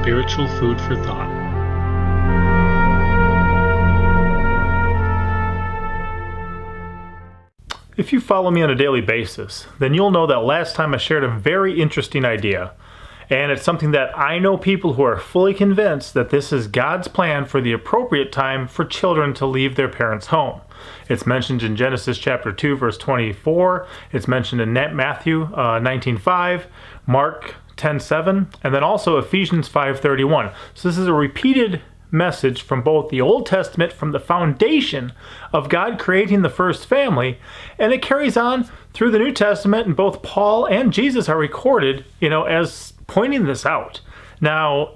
spiritual food for thought. If you follow me on a daily basis, then you'll know that last time I shared a very interesting idea. And it's something that I know people who are fully convinced that this is God's plan for the appropriate time for children to leave their parents' home. It's mentioned in Genesis chapter 2, verse 24. It's mentioned in Matthew 19:5, Mark 10:7, and then also Ephesians 5:31. So this is a repeated message from both the Old Testament, from the foundation of God creating the first family, and it carries on through the New Testament, and both Paul and Jesus are recorded, as pointing this out. Now,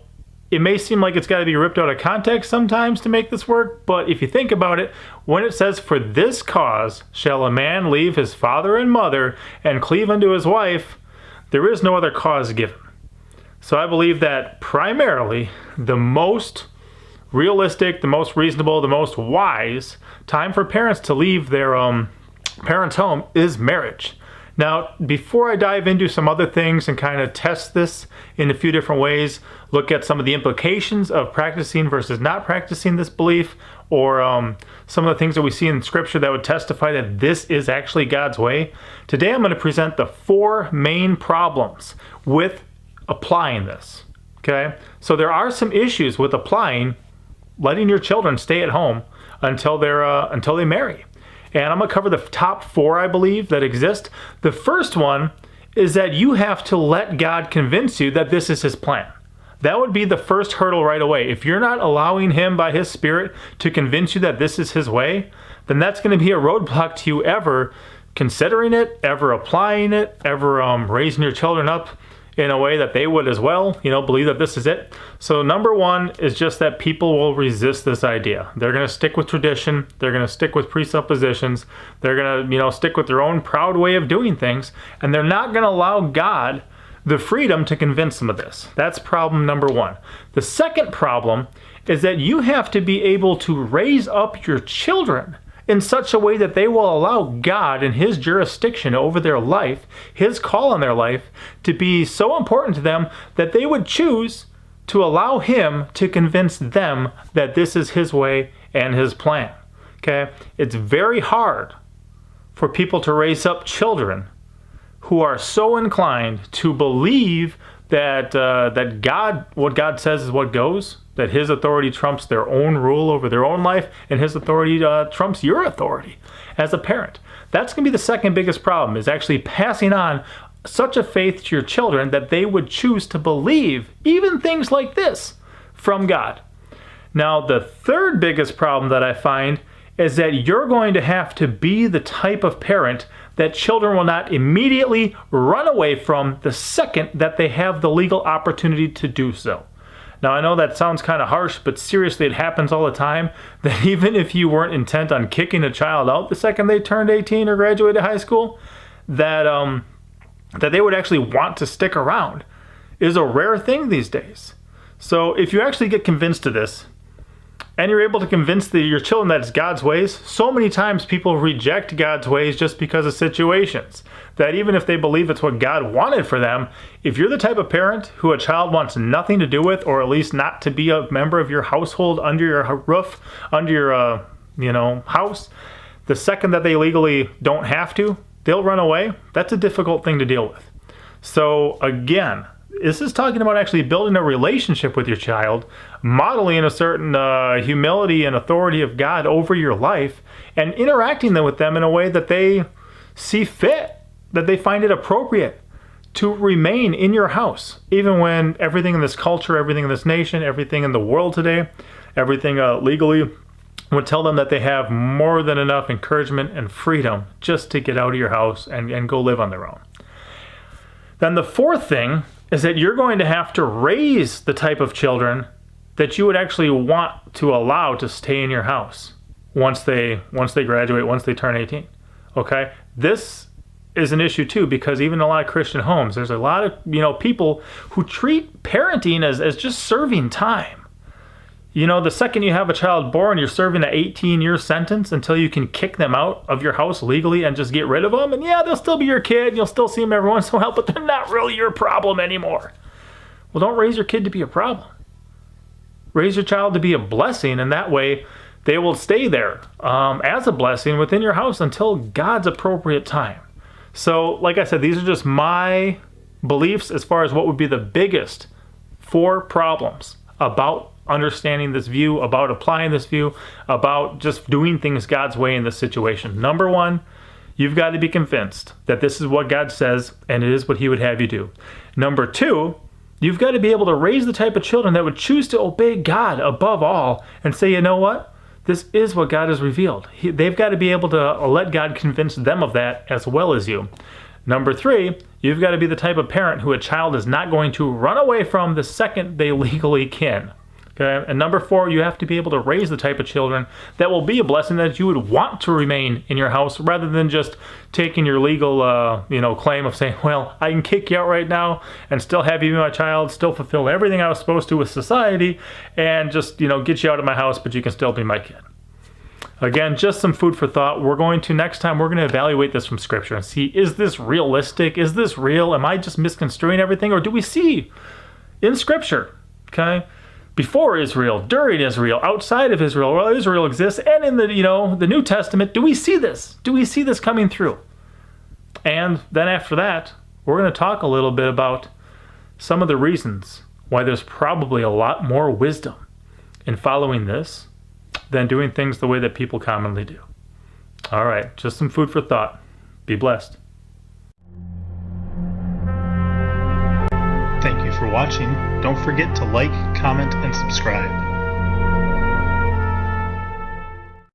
it may seem like it's got to be ripped out of context sometimes to make this work, but if you think about it, when it says, "For this cause shall a man leave his father and mother and cleave unto his wife," there is no other cause given. So I believe that primarily the most realistic, the most reasonable, the most wise time for parents to leave their parents' home is marriage. Now, before I dive into some other things and kind of test this in a few different ways, look at some of the implications of practicing versus not practicing this belief, or some of the things that we see in Scripture that would testify that this is actually God's way, today I'm going to present the 4 main problems with applying this. Okay? So there are some issues with letting your children stay at home until they marry. And I'm going to cover the top 4, I believe, that exist. The first one is that you have to let God convince you that this is His plan. That would be the first hurdle right away. If you're not allowing Him by His Spirit to convince you that this is His way, then that's going to be a roadblock to you ever considering it, ever applying it, ever raising your children up in a way that they would as well, believe that this is it. So number 1 is just that people will resist this idea. They're going to stick with tradition. They're going to stick with presuppositions. They're going to, stick with their own proud way of doing things. And they're not going to allow God the freedom to convince them of this. That's problem number 1. The second problem is that you have to be able to raise up your children in such a way that they will allow God and His jurisdiction over their life, His call on their life, to be so important to them that they would choose to allow Him to convince them that this is His way and His plan. Okay? It's very hard for people to raise up children who are so inclined to believe that what God says is what goes, that His authority trumps their own rule over their own life, and His authority trumps your authority as a parent. That's going to be the second biggest problem, is actually passing on such a faith to your children that they would choose to believe even things like this from God. Now, the third biggest problem that I find is that you're going to have to be the type of parent that children will not immediately run away from the second that they have the legal opportunity to do so. Now, I know that sounds kind of harsh, but seriously, it happens all the time, that even if you weren't intent on kicking a child out the second they turned 18 or graduated high school, that they would actually want to stick around is a rare thing these days. So if you actually get convinced of this, and you're able to convince your children that it's God's ways, so many times people reject God's ways just because of situations. That even if they believe it's what God wanted for them, if you're the type of parent who a child wants nothing to do with, or at least not to be a member of your household, under your roof, under your house, the second that they legally don't have to, they'll run away. That's a difficult thing to deal with. So again, this is talking about actually building a relationship with your child, modeling a certain humility and authority of God over your life, and interacting with them in a way that they see fit, that they find it appropriate to remain in your house, even when everything in this culture, everything in this nation, everything in the world today, everything legally would tell them that they have more than enough encouragement and freedom just to get out of your house and go live on their own. Then the fourth thing is that you're going to have to raise the type of children that you would actually want to allow to stay in your house once they graduate, once they turn 18. Okay? This is an issue too, because even in a lot of Christian homes, there's a lot of people who treat parenting as just serving time. The second you have a child born, you're serving an 18-year sentence until you can kick them out of your house legally and just get rid of them. And yeah, they'll still be your kid, and you'll still see them every once in a while, but they're not really your problem anymore. Well, don't raise your kid to be a problem. Raise your child to be a blessing, and that way they will stay there as a blessing within your house until God's appropriate time. So, like I said, these are just my beliefs as far as what would be the biggest 4 problems about understanding this view, about applying this view, about just doing things God's way in this situation. Number 1, you've got to be convinced that this is what God says and it is what he would have you do. Number 2, you've got to be able to raise the type of children that would choose to obey God above all and say, you know what? This is what God has revealed. They've got to be able to let God convince them of that as well as you. Number 3, you've got to be the type of parent who a child is not going to run away from the second they legally can. Okay? And number 4, you have to be able to raise the type of children that will be a blessing that you would want to remain in your house rather than just taking your legal claim of saying, well, I can kick you out right now and still have you be my child, still fulfill everything I was supposed to with society, and just get you out of my house, but you can still be my kid. Again, just some food for thought. Next time, we're going to evaluate this from Scripture and see, is this realistic? Is this real? Am I just misconstruing everything? Or do we see in Scripture, okay, before Israel, during Israel, outside of Israel, while Israel exists, and in the New Testament, do we see this? Do we see this coming through? And then after that, we're going to talk a little bit about some of the reasons why there's probably a lot more wisdom in following this than doing things the way that people commonly do. All right, just some food for thought. Be blessed. Thank you for watching. Don't forget to like, comment, and subscribe.